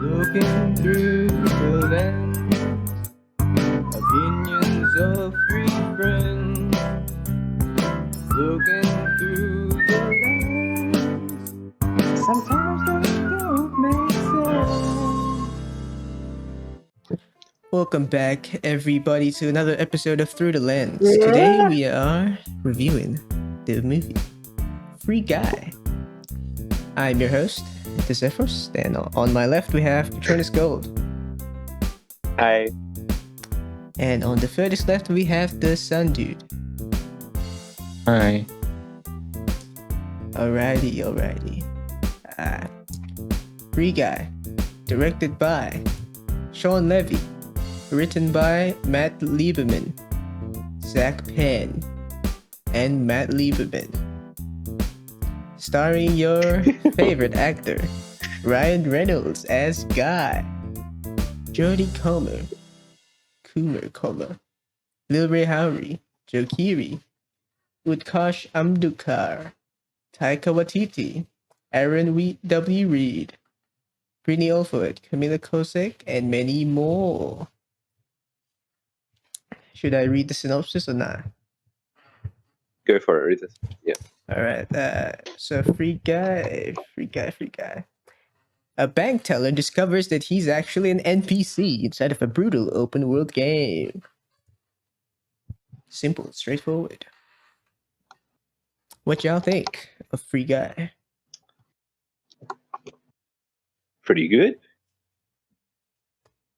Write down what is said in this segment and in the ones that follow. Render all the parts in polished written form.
Looking through the lens, opinions of three friends. Looking through the lens, sometimes they don't make sense. Welcome back, everybody, to another episode of Through the Lens. Today we are reviewing the movie Free Guy. I'm your host, Zephyrus, and on my left we have Patronus Gold. Hi. And on the furthest left we have the Sun Dude. Hi. Alrighty. Free Guy, directed by Sean Levy, written by Matt Lieberman, Zach Penn, and Matt Lieberman. Starring your favorite actor, Ryan Reynolds as Guy, Jodie Comer, Lil Ray Howery, Joe Keery, Utkarsh Ambudkar, Taika Waititi, Aaron W. Reed, Brittany Olford, Camila Kosek, and many more. Should I read the synopsis or not? Go for it, read this. Yeah. Alright, so Free Guy. A bank teller discovers that he's actually an NPC inside of a brutal open world game. Simple, straightforward. What y'all think of Free Guy? Pretty good.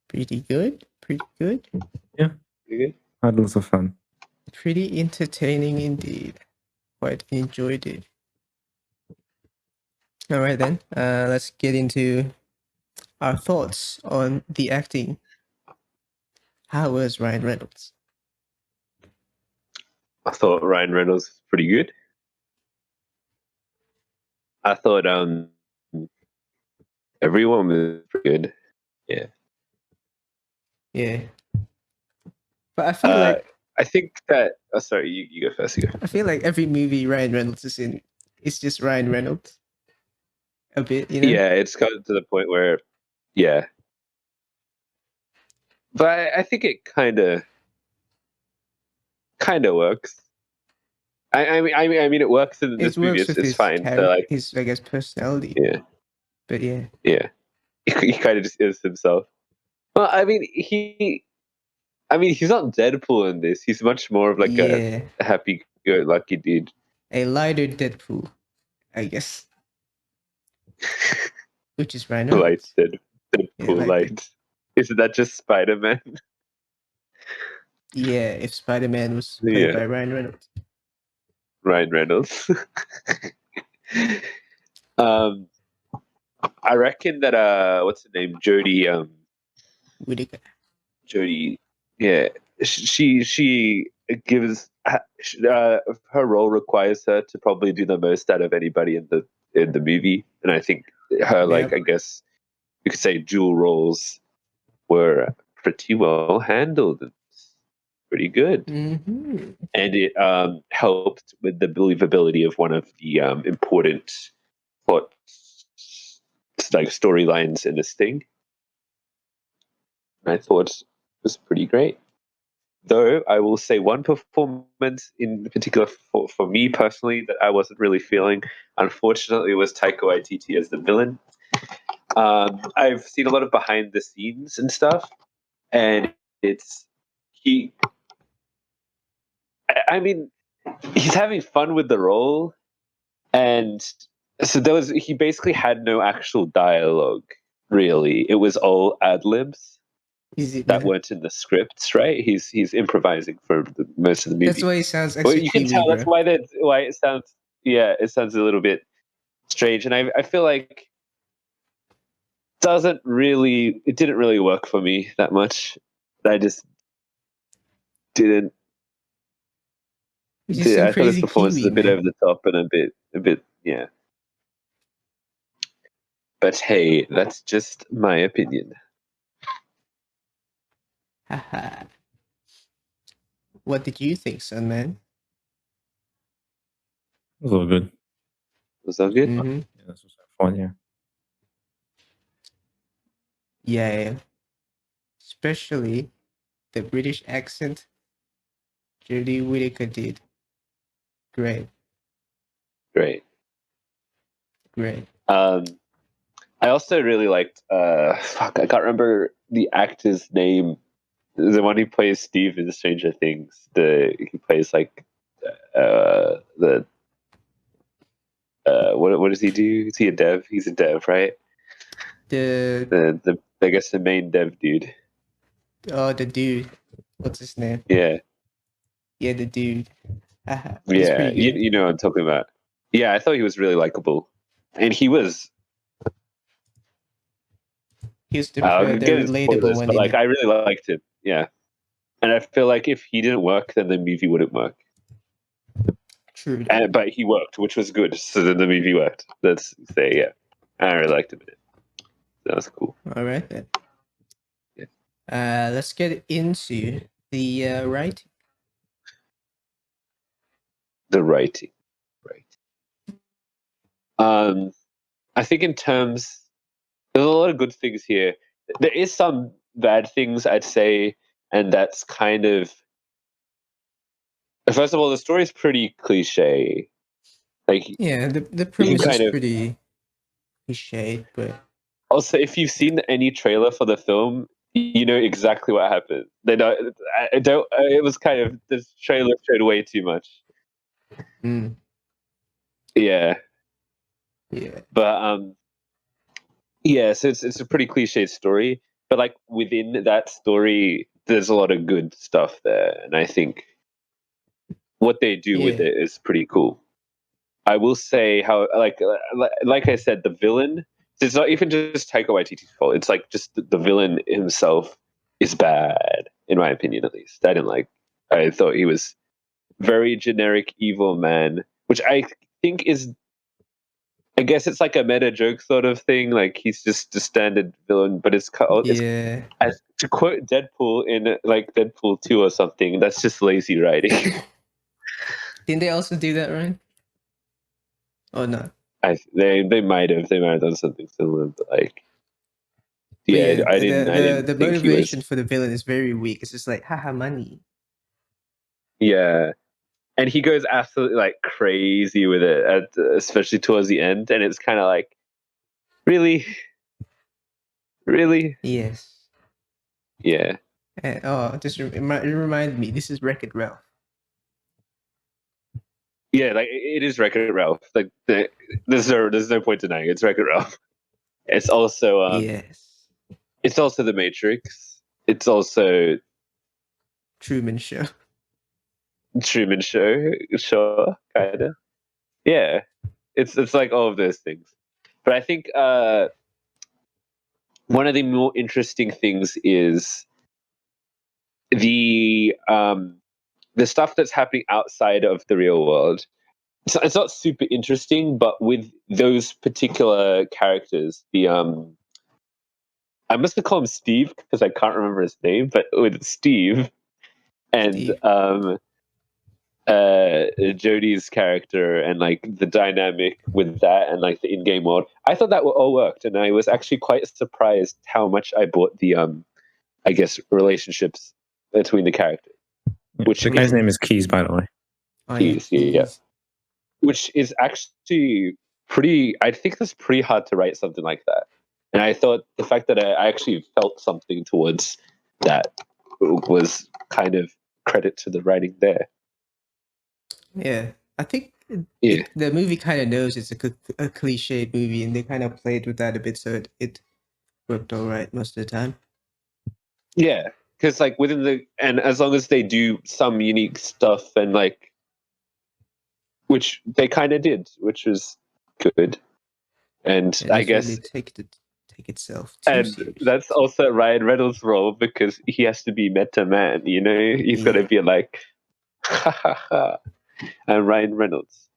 Pretty good? Yeah. Pretty good. Had lots of fun. Pretty entertaining indeed. Quite enjoyed it. Alright then, let's get into our thoughts on the acting. How was Ryan Reynolds? I thought Ryan Reynolds was pretty good. I thought everyone was pretty good. Yeah. Yeah. But I feel like I think that sorry, you go first. I feel like every movie Ryan Reynolds is in, it's just Ryan Reynolds. A bit, you know? Yeah, it's gotten to the point where but I think it kinda works. I mean it works in this movie, it's fine. So like his, I guess, personality. yeah. But yeah. Yeah. He kind of just is himself. Well, I mean, he's not Deadpool in this. He's much more of like a happy-go-lucky dude. A lighter Deadpool, I guess. Which is Ryan Reynolds. Deadpool light. Isn't that just Spider-Man? Yeah, if Spider-Man was played by Ryan Reynolds. Ryan Reynolds. I reckon that what's her name? Jodie Whittaker. Jodie, yeah, she gives her role requires her to probably do the most out of anybody in the movie, and I think her I guess you could say dual roles were pretty well handled. It's pretty good, Mm-hmm. and it helped with the believability of one of the important plot storylines in this thing. I thought it was pretty great. Though I will say one performance in particular for me personally that I wasn't really feeling, unfortunately, was Taiko Itt as the villain. I've seen a lot of behind the scenes and stuff, and I mean, he's having fun with the role, and so he basically had no actual dialogue, really. It was all ad libs that weren't in the scripts, right? He's improvising for most of the movie. That's why it sounds actually. Well, you can tell that's why it sounds. Yeah, it sounds a little bit strange, and I feel like it didn't really work for me that much. I just didn't. I thought his performance was a bit over the top and a bit, yeah. But hey, that's just my opinion. Haha. What did you think, son, man? It was all good. Was that good? Mm-hmm. Yeah, this was fun, yeah. Yeah, especially the British accent. Jodie Whittaker did great. Great. I also really liked. Fuck, I can't remember the actor's name. The one who plays Steve in Stranger Things. He plays like the what does he do? Is he a dev? He's a dev, right? The I guess the main dev dude. the dude, what's his name? Yeah, Yeah, the dude. He's yeah. pretty good. You know what I'm talking about. Yeah, I thought he was really likable, and he was. He's the I'm getting relatable spoilers, one but in like it. I really liked him. Yeah, and I feel like if he didn't work, then the movie wouldn't work. True. But he worked, which was good. So then the movie worked. Let's say, yeah, I really liked him in it. That was cool. All right then. Yeah. Let's get into the writing. The writing, right? I think in terms, there's a lot of good things here. There is some bad things, I'd say, and that's kind of. First of all, the story is pretty cliche. Like, Yeah, the you premise is kind of. pretty cliche, but Also, if you've seen any trailer for the film, you know exactly what happened. They don't. I don't. It was kind of this trailer showed way too much. Yeah, yeah. but yeah. So it's a pretty cliche story, but like within that story, there's a lot of good stuff there, and I think what they do with Yeah. it is pretty cool. I will say how like I said, the villain. It's not even just Taika Waititi's fault. It's like just the villain himself is bad, in my opinion, at least. I didn't like. I thought he was very generic evil man, which I think is. I guess it's like a meta joke sort of thing. Like he's just a standard villain, but it's Yeah. as to quote Deadpool in like Deadpool 2 or something. That's just lazy writing. Didn't they also do that, right? Oh no. They might have done something similar, but like But yeah, yeah, I didn't the think he was. motivation for the villain is very weak. It's just like, haha, money. Yeah, and he goes absolutely like crazy with it, especially towards the end, and it's kind of like, really, really, Yes. yeah, Just it reminded me. This is Wreck-It Ralph. yeah. Like it is Wreck-It Ralph. Like there's no point denying it's Wreck-It Ralph. It's also Yes. it's also The Matrix. It's also Truman Show. Truman Show, sure, kind of. Yeah, it's like all of those things. But I think one of the more interesting things is the stuff that's happening outside of the real world. It's not super interesting, but with those particular characters, the I must have called him Steve because I can't remember his name, but with Steve and Steve. Jodie's character and like the dynamic with that and like the in-game world, I thought that all worked, and I was actually quite surprised how much I bought the I guess relationships between the characters. Which The guy's name is Keys, by the way. Oh Keys, yeah. yeah. Which is actually pretty. I think that's pretty hard to write something like that. And I thought the fact that I actually felt something towards that was kind of credit to the writing there. Yeah. I think Yeah. the movie kind of knows it's a cliche movie, and they kind of played with that a bit, so it worked all right most of the time. Yeah, because like and as long as they do some unique stuff and like, which they kind of did, which was good, and It I doesn't guess, really take itself too and serious. that's also Ryan Reynolds' role because he has to be meta man. You know, he's got to be like, ha ha ha, I'm Ryan Reynolds.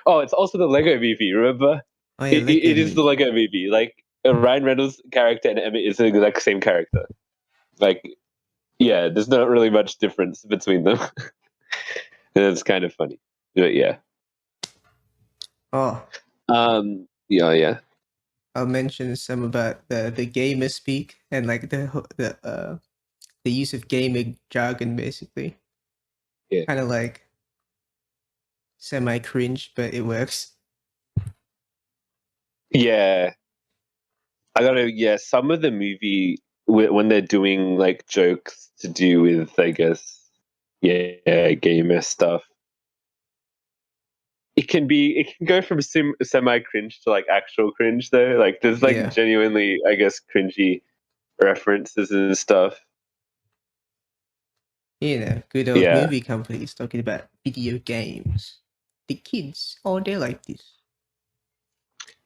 Oh, it's also the Lego movie. Remember, Oh yeah, it is the Lego movie. Like a Ryan Reynolds character and Emmett is the exact same character. Like, yeah, there's not really much difference between them. And it's kind of funny, but yeah. Oh, Yeah. I'll mention some about the gamer speak and like the use of gaming jargon, basically. Yeah. Kind of like semi cringe, but it works. Yeah, some of the movie when they're doing like jokes to do with, I guess, gamer stuff, it can go from semi cringe to like actual cringe though. Like there's like Yeah. genuinely, I guess, cringy references and stuff. Good old Yeah. movie companies talking about video games. The kids, they're like this.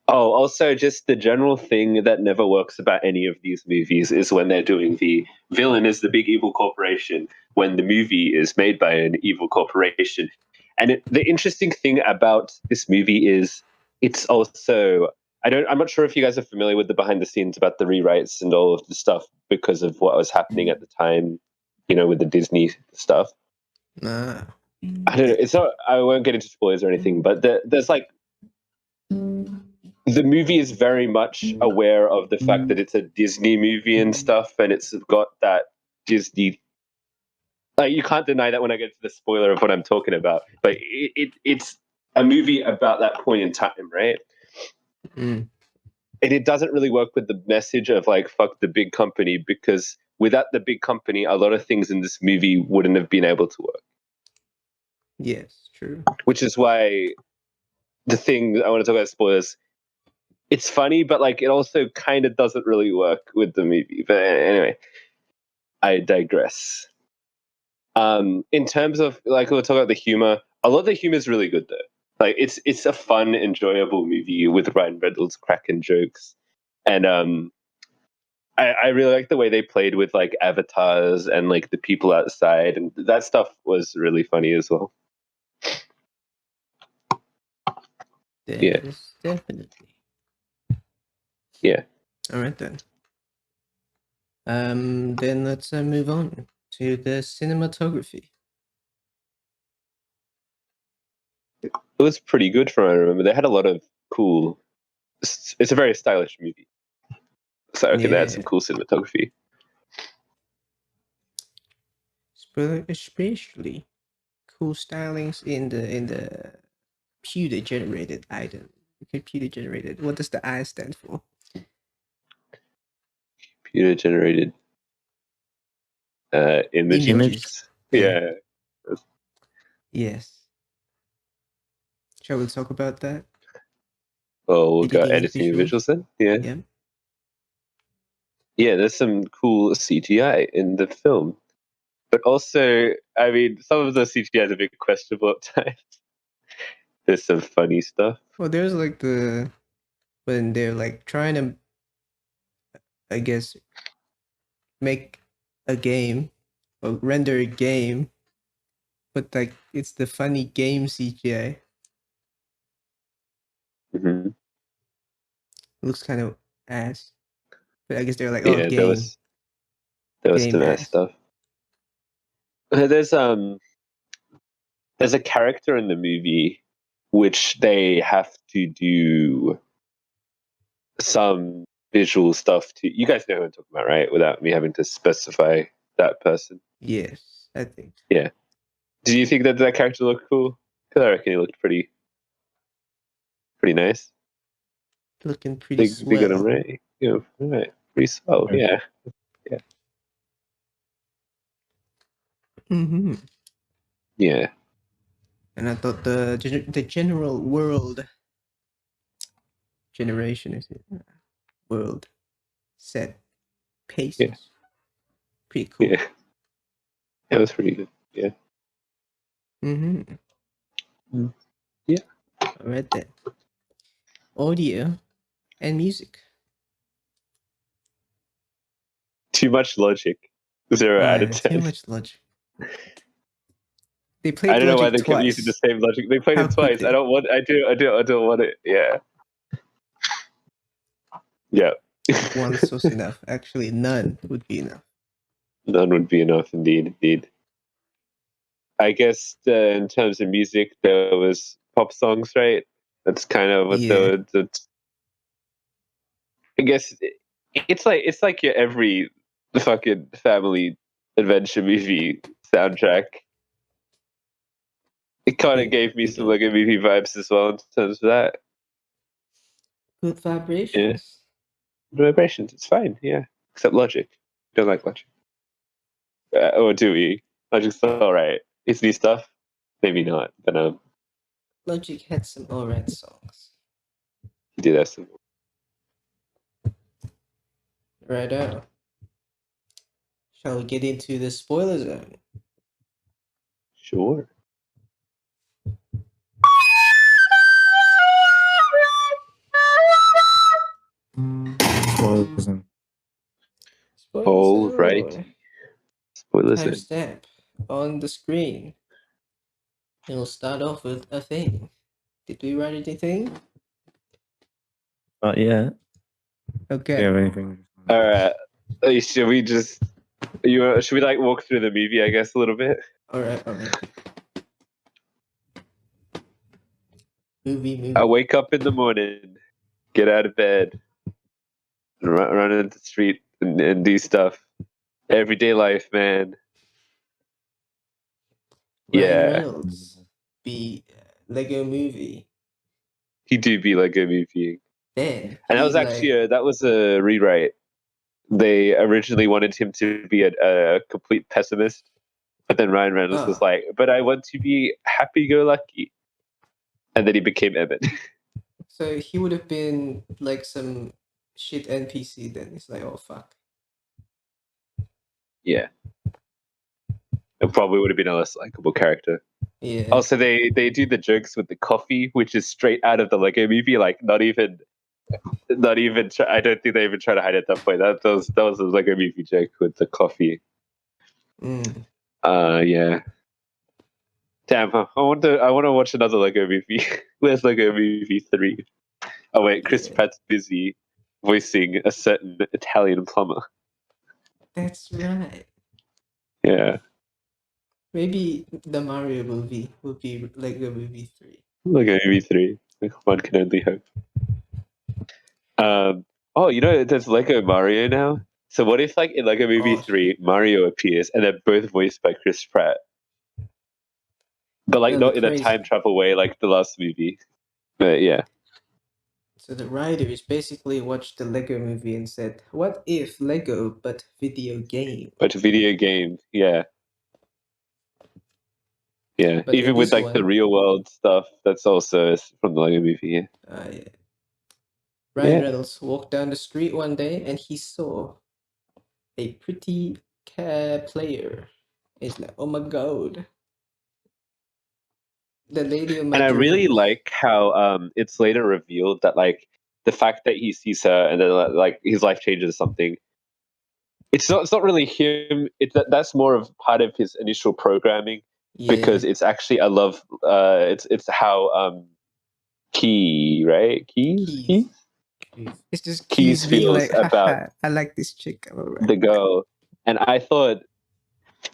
Oh, also just the general thing that never works about any of these movies is when they're doing the villain is the big evil corporation when the movie is made by an evil corporation. And the interesting thing about this movie is it's also I'm not sure if you guys are familiar with the behind the scenes about the rewrites and all of the stuff because of what was happening at the time, with the Disney stuff. Nah. I don't know. It's not. I won't get into spoilers or anything, but there's like the movie is very much aware of the fact that it's a Disney movie and stuff, and it's got that Disney. Like you can't deny that when I get to the spoiler of what I'm talking about, but it's a movie about that point in time, right? Mm. And it doesn't really work with the message of like fuck the big company because without the big company, a lot of things in this movie wouldn't have been able to work. Yes, true. Which is why the thing I want to talk about spoilers. It's funny, but like it also kind of doesn't really work with the movie. But anyway, I digress. In terms of like we'll talk about the humor, a lot of the humor is really good though. Like it's a fun, enjoyable movie with Ryan Reynolds cracking jokes, and I really like the way they played with like avatars and like the people outside, and that stuff was really funny as well. Yeah. Yes, definitely. Yeah. All right then. Then let's move on to the cinematography. It was pretty good from what I remember. They had a lot of cool. It's a very stylish movie, so I can add some cool cinematography. Especially cool stylings in the computer generated item. Computer generated. What does the I stand for? Computer generated images. Yeah. Yes. Shall we talk about that? Oh, we'll go Editing and editing and visuals then. Yeah. Yeah. Yeah, there's some cool CGI in the film. But also, I mean, some of the CGI is a bit questionable at times. There's some funny stuff. Well, there's like when they're like trying to, I guess, make a game or render a game, but like it's the funny game CGI. Mm-hmm. Looks kind of ass, but I guess they're like, Yeah, game, there was game some ass stuff. There's a character in the movie which they have to do some visual stuff to. You guys know who I'm talking about, right? Without me having to specify that person. Yes, I think. Yeah. Do you think that character looked cool? Because I reckon he looked pretty nice. Looking pretty They swell. got him right. Right. Pretty swell. Yeah. Yeah. Mm-hmm. Yeah. And I thought the general world generation is it? World set paces. Yeah. Pretty cool. Yeah. That was pretty good. Yeah. Mm-hmm. Yeah. All right then. Audio and music. Too much logic. 0 out of 10. Too much logic. They played I don't know why logic they kept using the same logic. They played How it twice. could they? I don't want it. Yeah. Yeah. Once was enough. Actually, none would be enough. None would be enough, indeed. I guess in terms of music, there was pop songs, right? That's kind of what Yeah. I guess it's like your every fucking family adventure movie soundtrack. It kind of gave me some Lego movie vibes as well in terms of that. Good vibrations. Vibrations, it's fine, yeah. Except Logic. Don't like Logic. Or do we? Logic's alright. It's new stuff? Maybe not, but Logic had some alright songs. he did have some. Righto. Shall we get into the spoiler zone? Sure. Spoilers and Spoiler All zone. right. Spoilers. Timestamp on the screen. And we'll start off with a thing. Did we write anything? not yet. Okay. Do you have anything? All right. Should we just? Should we like walk through the movie? I guess a little bit. All right. Movie. I wake up in the morning, get out of bed, run into the street and do stuff. Everyday life, man. Ryan Reynolds. Be Lego Movie. He do be like a movie. Then. And that was actually that was a rewrite. They originally wanted him to be a complete pessimist, but then Ryan Reynolds was like, "But I want to be happy-go-lucky," and then he became Emmett. So he would have been like some shit NPC. Then it's like, oh fuck. Yeah, it probably would have been a less likable character. Yeah. Also, they do the jokes with the coffee, which is straight out of the Lego Movie. Like, not even. I don't think they even try to hide it at that point. That was a Lego Movie joke with the coffee. Yeah. Damn, I want to watch another Lego Movie. Where's Lego Movie 3? Oh wait, Chris Pratt's busy voicing a certain Italian plumber. That's right. Yeah. Maybe the Mario movie would be Lego Movie 3. Lego Movie 3. One can only hope. There's Lego Mario now. So what if, like, in Lego Movie 3, Mario appears and they're both voiced by Chris Pratt, but like not in a time travel way like the last movie? But yeah. So the writers basically watched the Lego Movie and said, "What if Lego but video game?" But video game, yeah. Yeah, but even with like the real world stuff, that's also from the Lego Movie. Yeah. Yeah. Ryan Reynolds walked down the street one day and he saw a pretty player. It's like, oh my god, the lady on my. And I really like how it's later revealed that like the fact that he sees her and then like his life changes or something. It's not really him. That's more of part of his initial programming. Yeah. Because it's actually I love it's how Key, right? Keys? It's just Keys feels like, about I like this chick. The girl. And I thought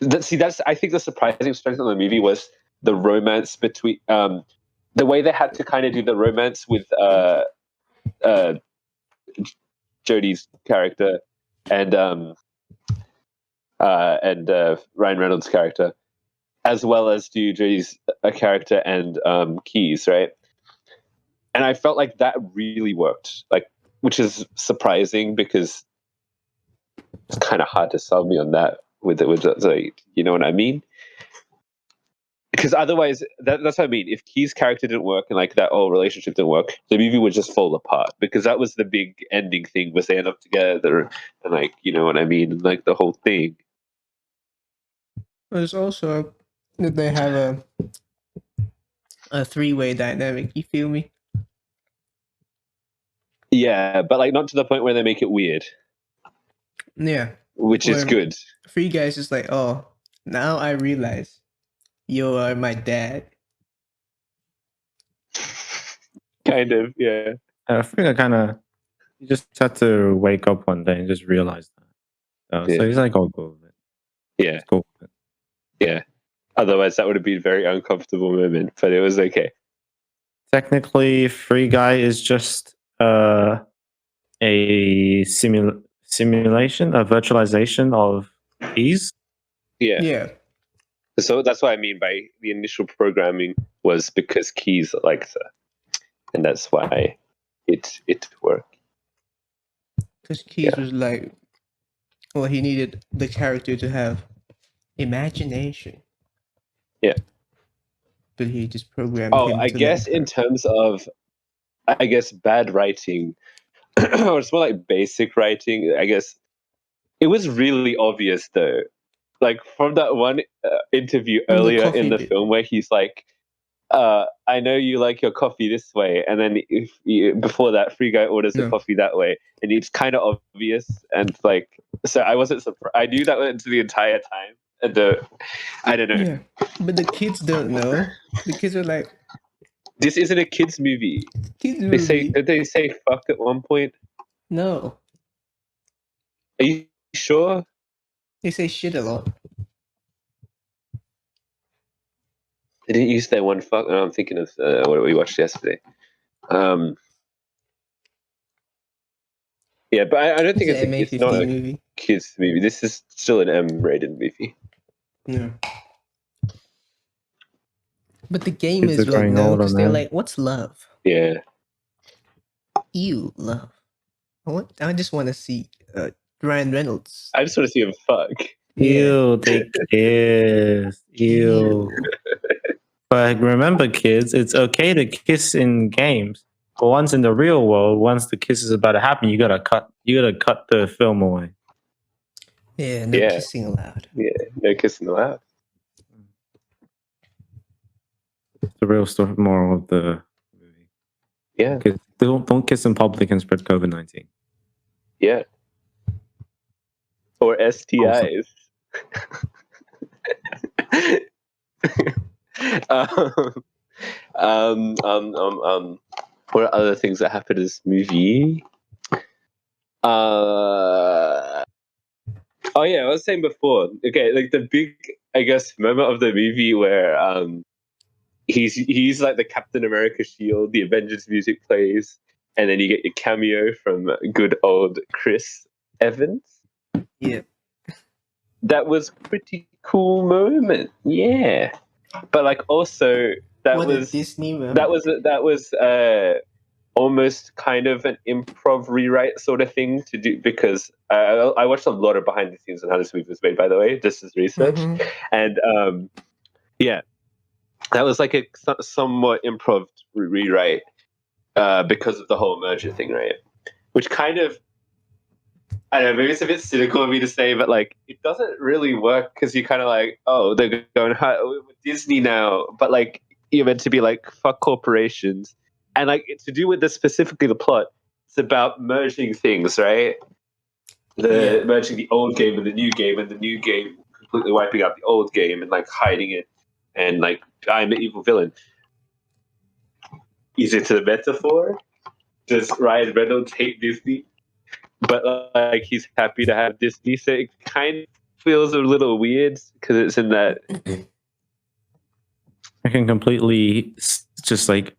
I think the surprising strength of the movie was the romance between the way they had to kind of do the romance with Jodie's character and Ryan Reynolds' character, as well as do Jodie's character and Keys, right? And I felt like that really worked, like, which is surprising because it's kind of hard to sell me on that with like, you know what I mean? Because otherwise, that's what I mean. If Key's character didn't work and like that whole relationship didn't work, the movie would just fall apart. Because that was the big ending thing, was they end up together and like, you know what I mean, and like the whole thing. There's also that they have a three-way dynamic. You feel me? Yeah, but like not to the point where they make it weird. Yeah, which is good. Free Guy's just like, oh, now I realize you are my dad. Kind of, yeah. I think you just had to wake up one day and just realize that. So he's like, "Oh, cool with it." Yeah, cool with it. Yeah. Otherwise, that would have been a very uncomfortable moment, but it was okay. Technically, Free Guy is just a a simulation, a virtualization of keys. Yeah. So that's what I mean by the initial programming was because keys like that, and that's why it worked. Because Keys was like, well, he needed the character to have imagination. Yeah. But he just programmed Oh, him I to guess like in terms of, I guess bad writing, or it's more like basic writing. I guess it was really obvious though, like from that one interview from the earlier in coffee the bit. film where he's like, I know you like your coffee this way, and then before that, Free Guy orders the No. coffee that way, and it's kind of obvious, and like, so I wasn't surprised. I knew that went the entire time, and I don't know. Yeah. But the kids don't know. The kids are like, This isn't a kids movie. kids They say, movie. did they say fuck at one point? No. Are you sure? They say shit a lot. They didn't use that one fuck. No, I'm thinking of what we watched yesterday. Yeah, but I don't think It's an it's not MA15 a movie. kids movie. This is still an M-rated movie. Yeah. But the game Kids is are like, growing no, older, because they're man. like, what's love? Yeah. You love. I just want to see Ryan Reynolds. I just want to see him fuck. Ew, they kiss. Ew. But remember, kids, it's okay to kiss in games. But once in the real world, once the kiss is about to happen, you gotta cut the film away. Yeah, no kissing allowed. Yeah, no kissing allowed. It's the real story moral of the movie. Yeah. Don't kiss in public and spread COVID-19. Yeah. Or STIs. What are other things that happened in this movie? Oh yeah, I was saying before. Okay, like the big, I guess, moment of the movie where he's like the Captain America shield, the Avengers music plays, and then you get your cameo from good old Chris Evans. Yeah. That was pretty cool moment. Yeah. But like also that was Disney moment. that was almost kind of an improv rewrite sort of thing to do, because I watched a lot of behind the scenes on how this movie was made, by the way, just as research. Mhm. And yeah, that was like a somewhat improv rewrite because of the whole merger thing, right? Which kind of, I don't know, maybe it's a bit cynical of me to say, but like it doesn't really work because you're kind of like, oh, they're going with Disney now, but like you're meant to be like fuck corporations, and like to do with specifically the plot, it's about merging things, right? Merging the old game and the new game, and the new game completely wiping out the old game and like hiding it, and like I'm the evil villain. Is it a metaphor? Does Ryan Reynolds hate Disney? But like he's happy to have Disney, so it kind of feels a little weird because it's in that. I can completely just like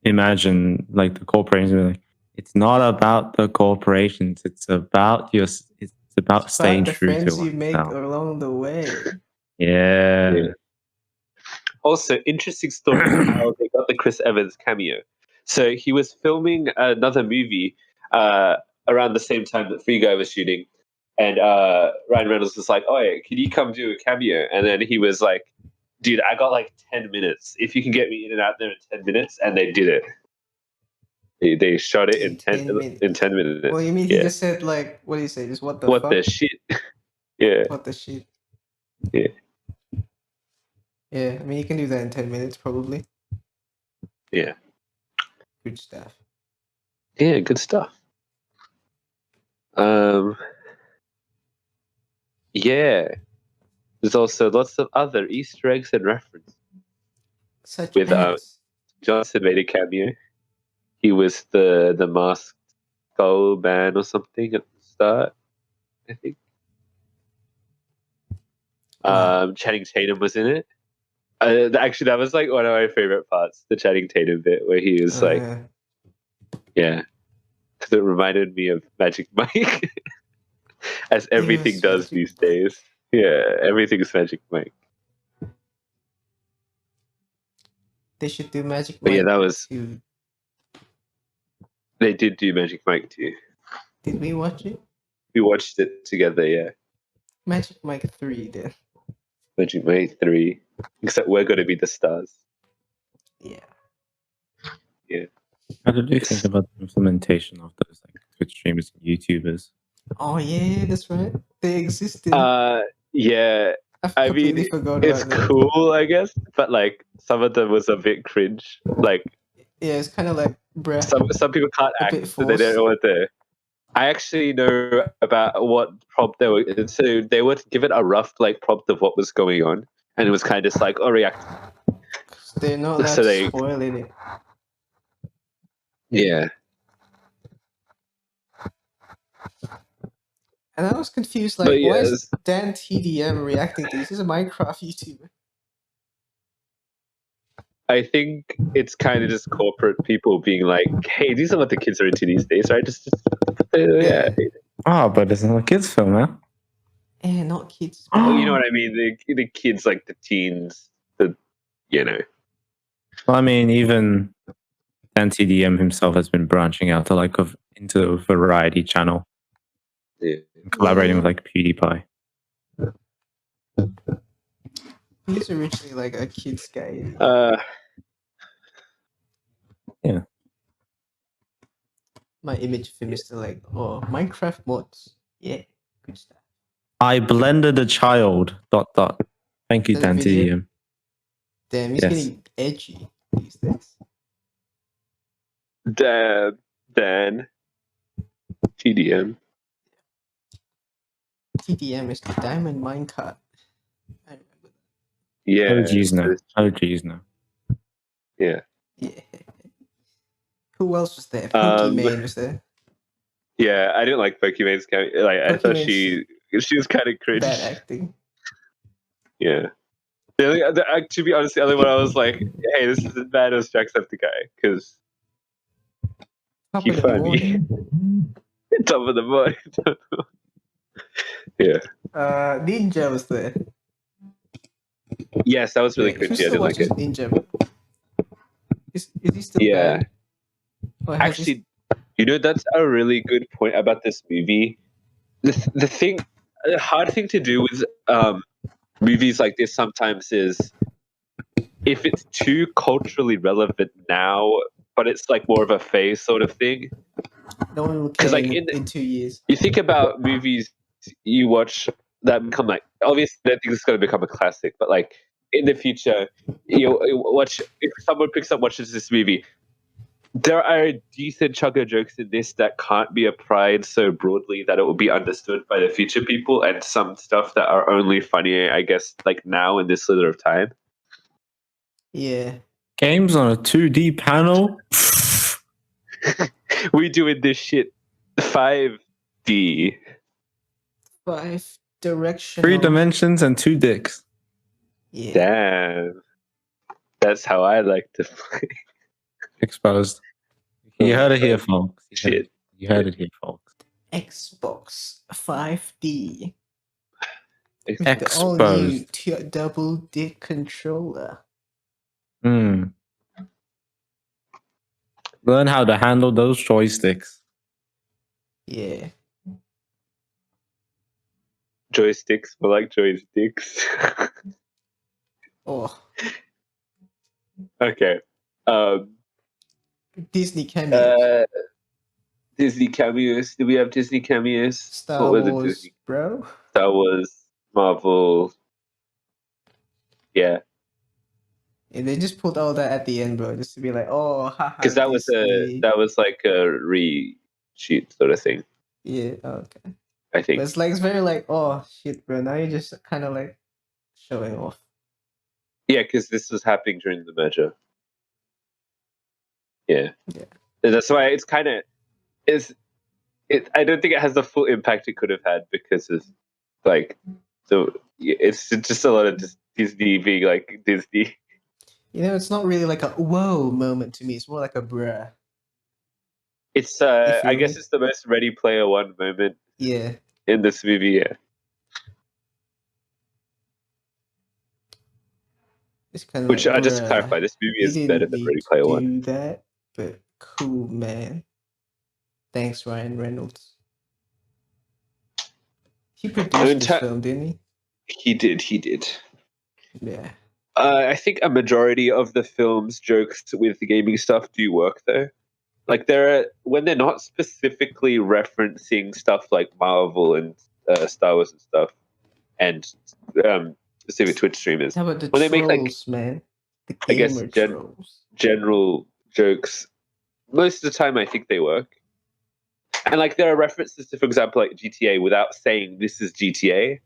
imagine like the corporations. Like, it's not about the corporations. It's about staying the true friends to you make oneself. along the way. Yeah. Also, interesting story how they got the Chris Evans cameo. So he was filming another movie around the same time that Free Guy was shooting, and Ryan Reynolds was like, "Oh, yeah, can you come do a cameo?" And then he was like, "Dude, I got like 10 minutes. If you can get me in and out there in 10 minutes," and they did it. They shot it in 10 minutes. Well, you mean he just said like, what do you say? Just what the what fuck? the shit? Yeah. What the shit? Yeah. Yeah, I mean, you can do that in 10 minutes, probably. Yeah. Good stuff. Yeah, good stuff. Yeah. There's also lots of other Easter eggs and references. Such With as Johnson made a cameo. He was the masked skull man or something at the start, I think. Wow. Channing Tatum was in it. Actually, that was like one of my favorite parts, the Channing Tatum bit where he was like, yeah. because it reminded me of Magic Mike, as everything Yes, does Magic these Mike. days. Yeah, everything's Magic Mike. They should do Magic But Mike yeah, that was 2. they did do Magic Mike too. Did we watch it? We watched it together. Yeah, Magic Mike 3 then. Magic Mike 3. Except we're going to be the stars. Yeah. How did you think about the implementation of those like Twitch streamers and YouTubers? Oh yeah, that's right. They existed. Yeah. I I mean, completely forgot it's about that. cool, I guess, but like some of them was a bit cringe. Like Yeah, it's kind of like bruh. some people can't A act, bit so they don't forced. know what they're. I actually know about what prompt they were. So they were given a rough like prompt of what was going on, and it was kind of just like, oh, react. 'Cause they're not allowed So to they- spoil it. Yeah. And I was confused, But like, why is yes. Dan TDM reacting to this? He's a Minecraft YouTuber. I think it's kind of just corporate people being like, "Hey, these are what the kids are into these days, right?" Yeah. Oh, but it's not a kids' film, man. Eh, not kids. Oh, you know what I mean? The kids, like the teens, you know. Well, I mean, even NTDM himself has been branching out to into a variety channel, Yeah. and collaborating with like PewDiePie. He's originally like a kids guy. My image of him is still like, oh, Minecraft mods. Yeah, good stuff. I blended a child. ... Thank you, That Dan video? TDM. Damn, he's Yes. getting edgy these days. Dan, TDM. TDM is the Diamond Minecart. I remember that. Yeah. Oh, geez, no. Oh, geez, no. Yeah. Yeah. Who else was there? Pokimane was there. Yeah, I didn't like Pokemon's cameo. Like, I thought Pokemon's she was kind of cringe. bad acting. Yeah. To be honest, the other one I was like, "Hey, this is as bad as Jacksepticeye guy," because Top he of the funny. morning. Top of the morning. Yeah. Ninja was there. Yes, that was really Yeah, who cringy. I still didn't like watches it. Ninja? Is he still Yeah. banned? Or has he Actually, you know, that's a really good point about this movie. The hard thing to do with movies like this sometimes is if it's too culturally relevant now, but it's like more of a phase sort of thing. no one will 'Cause, care like, in 2 years? You think about movies you watch that become like, obviously I don't think it's going to become a classic, but like in the future, you watch, if someone picks up watches this movie, there are a decent chunk of jokes in this that can't be applied so broadly that it will be understood by the future people, and some stuff that are only funny, I guess, like now in this sort of time. Yeah. Games on a 2D panel? We doing this shit 5D. 5 directional. 3 dimensions and 2 dicks. Yeah. Damn. That's how I like to play. Exposed. You heard it here, folks. Shit. You heard it here, folks. Xbox 5D. The Exposed. all-new double dick controller. Learn how to handle those joysticks. Yeah. Joysticks, more like joysticks. Oh, Okay. Disney cameos. Disney cameos. Do we have Disney cameos? Star what were the Wars, Disney? bro. Star Wars, Marvel. Yeah, And they just pulled all that at the end, bro, just to be like, oh, haha. because that was Disney. like a reshoot sort of thing. Yeah, okay. I But think. it's like, it's very like, oh, shit, bro. Now you're just kind of like showing off. Yeah, because this was happening during the merger. Yeah. Yeah. And that's why it's kind of I don't think it has the full impact it could have had because of like it's just a lot of Disney being like Disney. You know, it's not really like a whoa moment to me. It's more like a bruh. It's You feel I guess me? it's the most Ready Player One moment Yeah. in this movie. Yeah. It's kind of Which like, just to clarify, bruh, this movie you is better didn't than need Ready to Player One. do that, but cool, man. Thanks, Ryan Reynolds. He produced this film, didn't he? He did. He did. Yeah. I think a majority of the film's jokes with the gaming stuff do work though. Like when they're not specifically referencing stuff like Marvel and Star Wars and stuff, and specific Twitch streamers. How about the When they make like, trolls, man? The I guess gamer trolls. general jokes, most of the time I think they work. And like there are references to, for example, like GTA without saying this is GTA.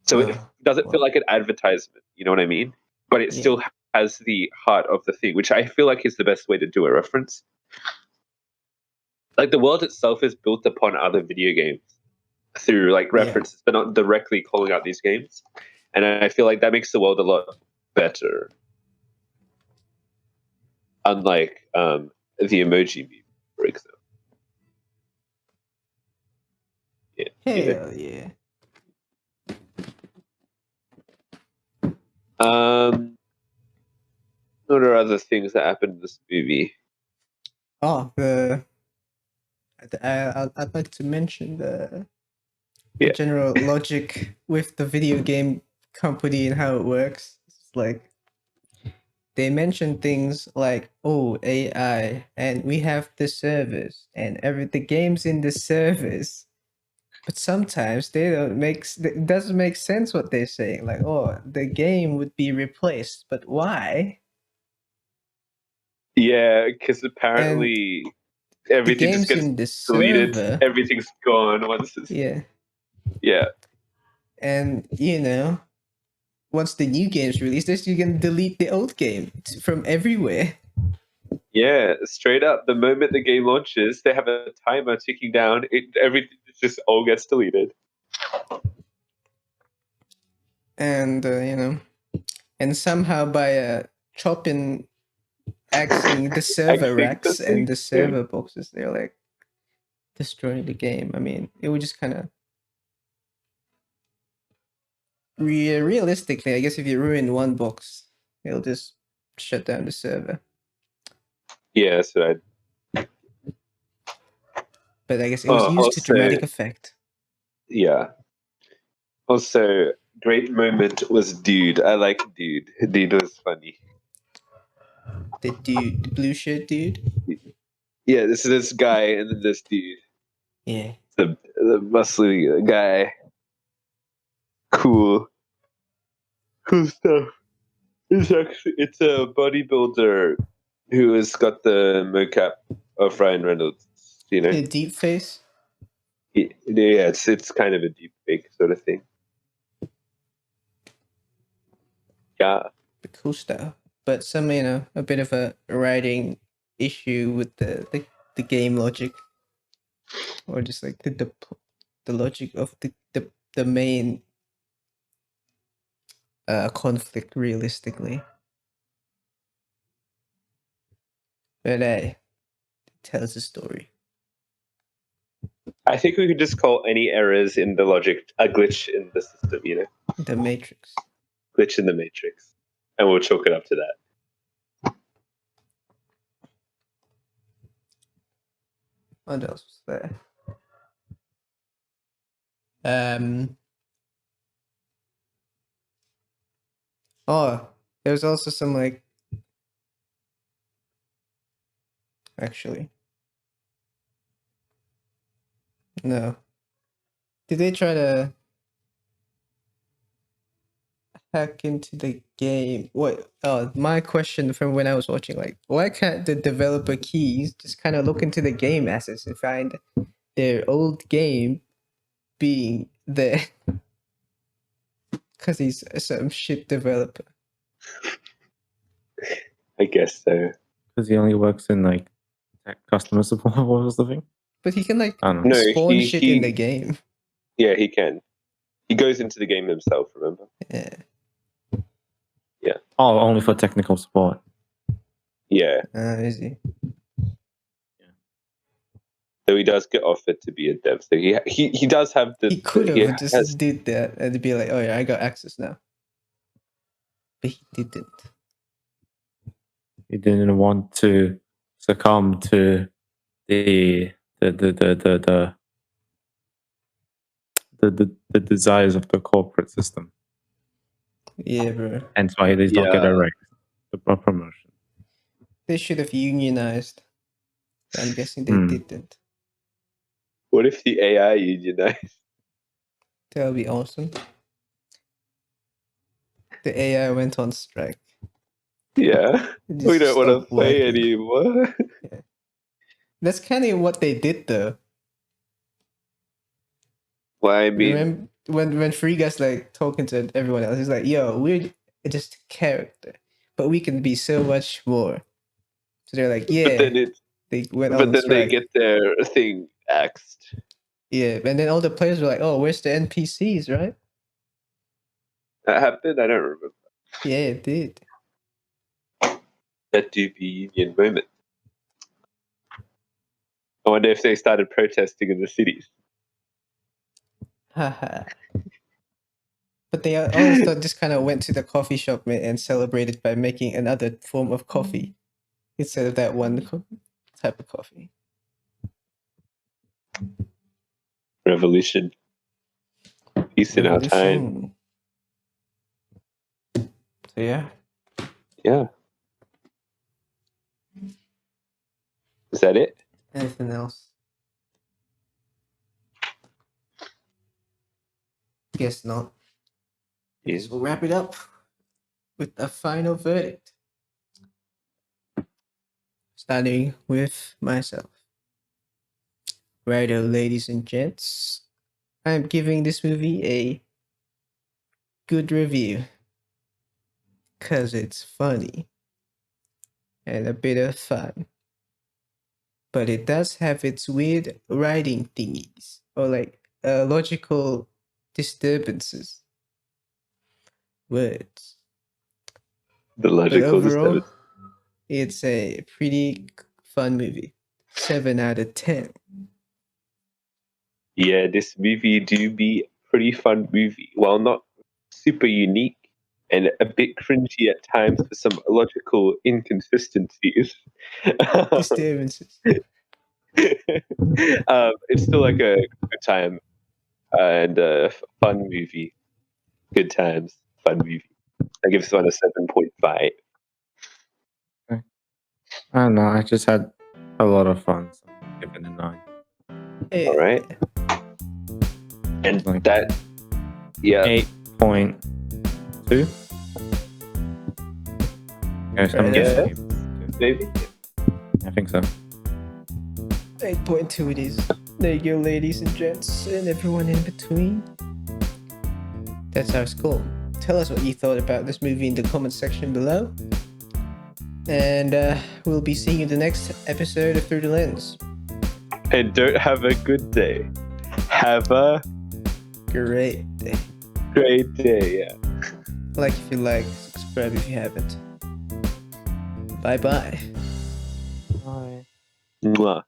So it doesn't feel like an advertisement, you know what I mean? But it still has the heart of the thing, which I feel like is the best way to do a reference. Like the world itself is built upon other video games through like references, but not directly calling out these games. And I feel like that makes the world a lot better. Unlike the Emoji Movie, for example. Yeah. Hell yeah. What are other things that happened in this movie? Oh, I'd like to mention the general logic with the video game company and how it works. It's like they mention things like, oh, AI, and we have the service, and the game's in the service. But sometimes it doesn't make sense what they're saying. Like, oh, the game would be replaced, but why? Yeah, because apparently everything just gets in the deleted. server. Everything's gone once it's... Yeah. And once the new game's released, you can delete the old game from everywhere. Yeah, straight up. The moment the game launches, they have a timer ticking down. Everything just all gets deleted. And and somehow by axing the server racks and the server boxes, they're like destroying the game. I mean, it would just kind of realistically, I guess if you ruin one box, it'll just shut down the server. Yeah, that's right. But I guess it was used to dramatic effect. Yeah. Also, great moment was Dude. I like Dude. Dude was funny. The blue shirt dude? Yeah, this guy and then this dude. Yeah. The muscly guy. Cool stuff. It's a bodybuilder who has got the mocap of Ryan Reynolds. The deep face. Yeah, it's kind of a deep fake sort of thing. Yeah, the cool stuff. But some a bit of a writing issue with the game logic, or just like the logic of the main conflict realistically. But it tells a story. I think we could just call any errors in the logic a glitch in the system, The Matrix. Glitch in the Matrix. And we'll chalk it up to that. What else was there? Oh, there's also some like... Actually, no. Did they try to hack into the game? What? Oh, my question from when I was watching, like, why can't the developer keys just kind of look into the game assets and find their old game being there? Because he's some shit developer. I guess so. Because he only works in like customer support or something. But he can like No, spawn shit in the game. Yeah, he can. He goes into the game himself, remember? Yeah. Yeah. Oh, only for technical support. Yeah. Is he? Yeah. So he does get offered to be a dev. So he does have the. He could he have just has- did that and be like, oh yeah, I got access now. But he didn't. He didn't want to succumb to the desires of the corporate system. Yeah, bro. Hence why they don't get a Yeah. raise, the promotion. They should have unionized. I'm guessing they Hmm. didn't. What if the AI unionized? That would be awesome. The AI went on strike. Yeah, It we just don't want to stopped play working. anymore. That's kind of what they did, though. Well, I mean, Remember when Free Guy's like talking to everyone else, he's like, "Yo, we're just a character, but we can be so much more." So they're like, "Yeah." They went on they strike. get their thing axed. Yeah, and then all the players were like, "Oh, where's the NPCs?" Right? That happened. I don't remember. Yeah, it did. That do be union moment. I wonder if they started protesting in the cities. Haha. But they also just kind of went to the coffee shop and celebrated by making another form of coffee instead of that one type of coffee. Revolution. Peace in our time. Revolution. So yeah. Yeah. Is that it? Anything else? Guess not. I guess we'll wrap it up with a final verdict. Starting with myself. Righto, ladies and gents. I'm giving this movie a good review. Cause it's funny. And a bit of fun. But it does have its weird writing thingies. Or like logical disturbances. Words. The But logical overall, disturbance. it's a pretty fun movie. 7 out of 10. Yeah, this movie do be a pretty fun movie. While not super unique and a bit cringy at times for some logical inconsistencies. Disturbances. It's still like a good time and a fun movie. Good times, fun movie. I give this one a 7.5. I don't know. I just had a lot of fun. So I'm giving it a 9. Yeah. All right. And Like that, yeah. 8.2. Yes, I'm Right, guessing. Maybe. I think so. 8.2 it is. There you go, ladies and gents, and everyone in between. That's our score. Tell us what you thought about this movie in the comment section below. And we'll be seeing you in the next episode of Through the Lens. And don't have a good day. Have a Great day. great day. Yeah. Like if you like, subscribe if you haven't. Bye bye. Bye. Mwah.